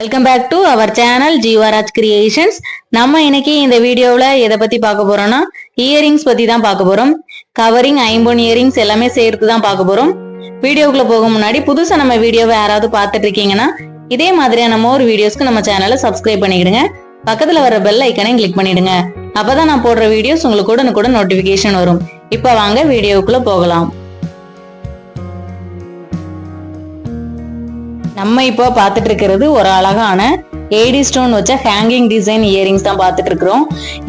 Welcome back to our channel Jeevaraj creations. நம்ம இன்னைக்கு இந்த வீடியோவில் எதை பத்தி பார்க்க போறோம்னா இயரிங்ஸ் பத்தி தான் பார்க்க போறோம். கவரிங், ஐம்பொன் இயரிங்ஸ் எல்லாமே சேர்த்து தான் பார்க்க போறோம். வீடியோக்குள்ள போக முன்னாடி புதுசா நம்ம வீடியோவை யாராவது பார்த்துட்டு இருக்கீங்கன்னா இதே மாதிரியான மோர் வீடியோஸ்க்கு நம்ம சேனலை சப்ஸ்கிரைப் பண்ணிடுங்க. பக்கத்துல வர பெல் ஐக்கனையும் கிளிக் பண்ணிடுங்க. அப்பதான் நான் போடுற வீடியோஸ் உங்களுக்கு உடனுக்குடன் நோட்டிபிகேஷன் வரும். இப்ப வாங்க வீடியோக்குள்ள போகலாம். நம்ம இப்போ பார்த்துட்டு இருக்கிறது ஒரு அழகான ஏடி ஸ்டோன் வச்ச ஹேங்கிங் டிசைன் இயரிங்ஸ் தான் பார்த்துட்டு இருக்கிறோம்.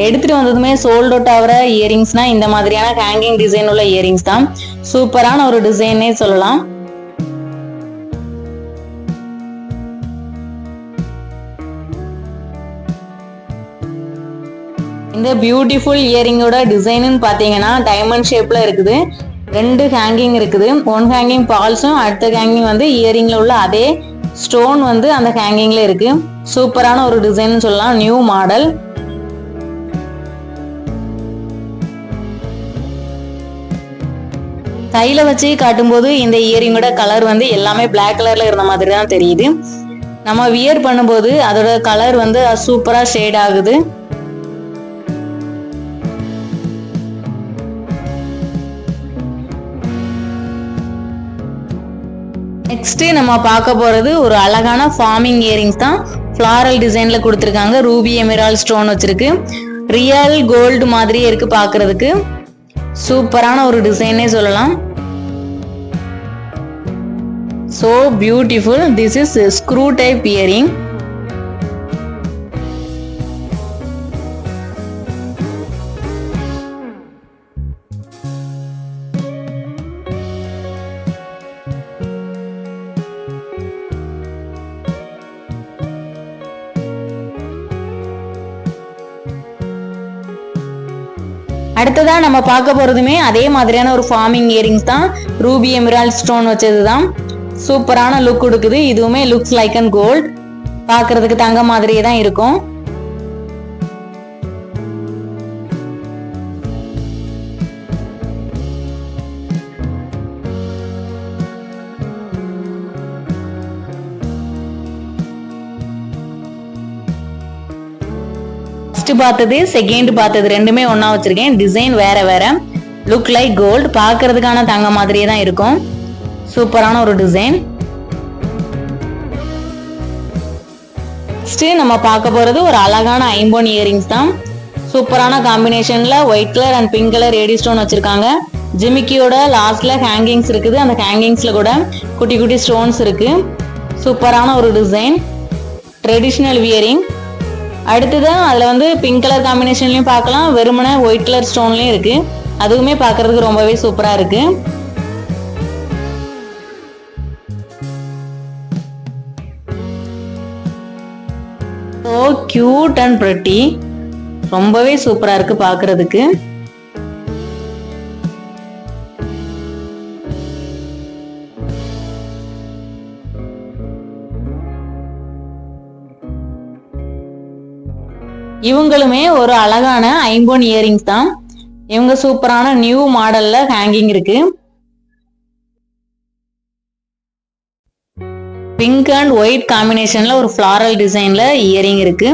எடுத்துட்டு வந்ததுமே சோல்ட் அவுட் ஆகிற இயரிங்ஸ்னா இந்த மாதிரியான ஹேங்கிங் டிசைன் உள்ள இயரிங்ஸ் தான். சூப்பரான ஒரு டிசைனே சொல்லலாம். இந்த பியூட்டிஃபுல் இயரிங்கோட டிசைன் பாத்தீங்கன்னா டைமண்ட் ஷேப்ல இருக்குது. ரெண்டு ஹேங்கிங் இருக்குது. ஒன் ஹேங்கிங் பால்ஸும் அடுத்த ஹேங்கிங் வந்து இயரிங்ல உள்ள அதே ஸ்டோன் வந்து அந்த ஹேங்கிங்ல இருக்கு. சூப்பரான ஒரு டிசைன் சொல்லலாம். New model. கையில வச்சு காட்டும்போது இந்த இயரிங்கோட கலர் வந்து எல்லாமே பிளாக் கலர்ல இருந்த மாதிரி தான் தெரியுது. நம்ம வியர் பண்ணும்போது அதோட கலர் வந்து சூப்பரா ஷேட் ஆகுது. நெக்ஸ்ட் நம்ம பார்க்க போறது ஒரு அழகான ஃபார்மிங் இயரிங்ஸ் தான். ஃபிளாரல் டிசைன்ல கொடுத்துருக்காங்க. ரூபி எமரால்ட் ஸ்டோன் வச்சிருக்கு. ரியல் கோல்டு மாதிரியே இருக்கு பார்க்கிறதுக்கு. சூப்பரான ஒரு டிசைனே சொல்லலாம். So beautiful. This is a screw type earring. அடுத்ததா நம்ம பார்க்க போறதுமே அதே மாதிரியான ஒரு ஃபார்மிங் இயரிங்ஸ் தான். ரூபி எமரால்ட் ஸ்டோன் வச்சதுதான். சூப்பரான லுக் கொடுக்குது. இதுவுமே லுக்ஸ் லைக் அண்ட் கோல்ட். பார்க்கிறதுக்கு தங்க மாதிரியே தான் இருக்கும். பார்த்தது செகண்ட் பார்த்தது ரெண்டுமே ஒன்னா வச்சிருக்கேன். டிசைன் வேற வேற. Look like gold. பார்க்கிறதுக்கான தங்க மாதிரியே தான் இருக்கும். சூப்பரான ஒரு டிசைன். நெக்ஸ்ட் நம்ம பார்க்க போறது ஒரு அழகான ஐம்பொன் இயரிங்ஸ் தான். சூப்பரான காம்பினேஷன்ல white colour and pink colour AD stone வச்சிருக்காங்க. ஜிமிக்கியோட லாஸ்ட்ல ஹேங்கிங்ஸ் இருக்குது. அந்த ஹேங்கிங்ஸ்ல கூட குட்டி குட்டி ஸ்டோன்ஸ் இருக்கு. சூப்பரான ஒரு டிசைன். Traditional wearing. அடுத்ததான் அதுல வந்து பிங்க் கலர் காம்பினேஷன்லயும் பார்க்கலாம். வெறுமனே ஒயிட் கலர் ஸ்டோன்லயும் இருக்கு. அதுவுமே பார்க்கிறதுக்கு ரொம்பவே சூப்பரா இருக்கு. So cute and pretty. ரொம்பவே சூப்பரா இருக்கு பார்க்கிறதுக்கு. இவங்களுமே ஒரு அழகான ஐம்பொன் இயரிங்ஸ் தான். இவங்க சூப்பரான நியூ மாடல்ல ஹேங்கிங் இருக்கு. பிங்க் அண்ட் ஒயிட் காம்பினேஷன்ல ஒரு ஃபிளாரல் டிசைன்ல இயரிங் இருக்கு.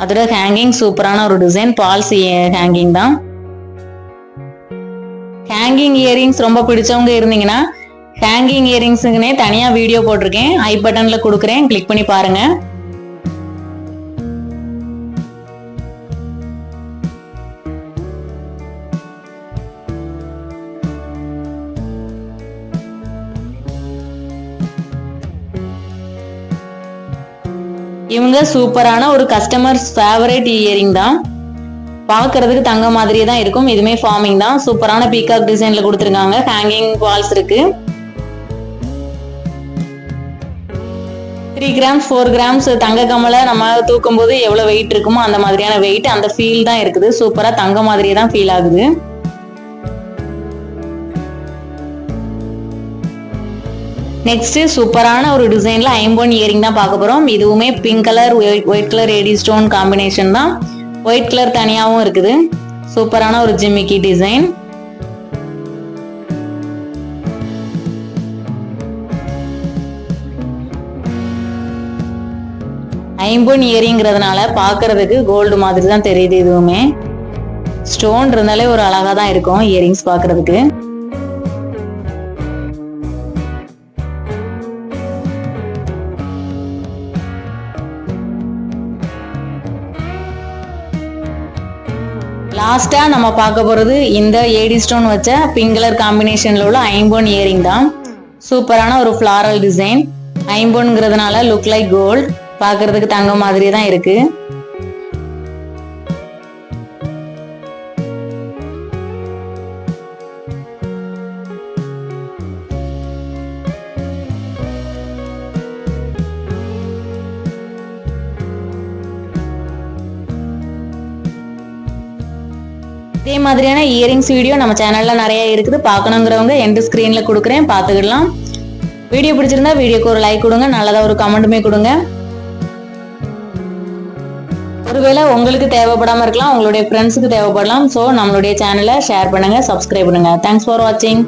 அதோட ஹேங்கிங் சூப்பரான ஒரு டிசைன். பால்ஸ் ஹேங்கிங் தான். ஹேங்கிங் இயரிங்ஸ் ரொம்ப பிடிச்சவங்க இருந்தீங்கன்னா ஹேங்கிங் இயரிங்ஸுக்குன்னே தனியா வீடியோ போட்டிருக்கேன். ஐ பட்டன்ல கொடுக்குறேன், கிளிக் பண்ணி பாருங்க. இவங்க சூப்பரான ஒரு கஸ்டமர்ஸ் ஃபேவரட் இயரிங் தான். பார்க்கிறதுக்கு தங்க மாதிரியே தான் இருக்கும். இதுமே ஃபார்மிங் தான். சூப்பரான பீகாக் டிசைன்ல கொடுத்துருக்காங்க. ஹேங்கிங் வால்ஸ் இருக்கு. 3 grams 4 grams தங்க கம்மலை நம்ம தூக்கும் போது எவ்வளவு வெயிட் இருக்குமோ அந்த மாதிரியான வெயிட், அந்த ஃபீல் தான் இருக்குது. சூப்பரா தங்க மாதிரியே தான் ஃபீல் ஆகுது. நெக்ஸ்ட் சூப்பரான ஒரு டிசைன்ல ஐம்பொன் இயரிங் தான் பார்க்க போறோம். இதுவுமே pink colour white colour AD stone combination தான். ஒயிட் கலர் தனியாவும் இருக்குது. சூப்பரான ஒரு ஜிமிக்கி டிசைன். ஐம்பொன் இயரிங்கிறதுனால பார்க்கிறதுக்கு கோல்டு மாதிரி தான் தெரியுது. இதுவுமே ஸ்டோன் இருந்தாலே ஒரு அழகா தான் இருக்கும் இயரிங்ஸ் பார்க்கிறதுக்கு. லாஸ்டா நம்ம பார்க்க போறது இந்த ஏடி ஸ்டோன் வச்ச பிங்க் கலர் காம்பினேஷன்ல உள்ள ஐம்பொன் இயரிங் தான். சூப்பரான ஒரு ஃபிளாரல் டிசைன். ஐம்பொன்ங்கிறதுனால லுக் லைக் கோல்ட், பார்க்கிறதுக்கு தங்கம் மாதிரி தான் இருக்கு. இதே மாதிரியான இயரிங்ஸ் வீடியோ நம்ம சேனல்ல நிறைய இருக்குது. பார்க்கணுங்கிறவங்க எண்ட் ஸ்கிரீன்ல கொடுக்குறேன், பார்த்துக்கிடலாம். வீடியோ பிடிச்சிருந்தா வீடியோக்கு ஒரு லைக் கொடுங்க, நல்லதா ஒரு கமெண்ட்டுமே கொடுங்க. ஒருவேளை உங்களுக்கு தேவைப்படாம இருக்கலாம், உங்களுடைய ஃப்ரெண்ட்ஸுக்கு தேவைப்படலாம். ஸோ நம்மளுடைய சேனலை ஷேர் பண்ணுங்க, சப்ஸ்கிரைப் பண்ணுங்க. தேங்க்ஸ் ஃபார் வாட்சிங்.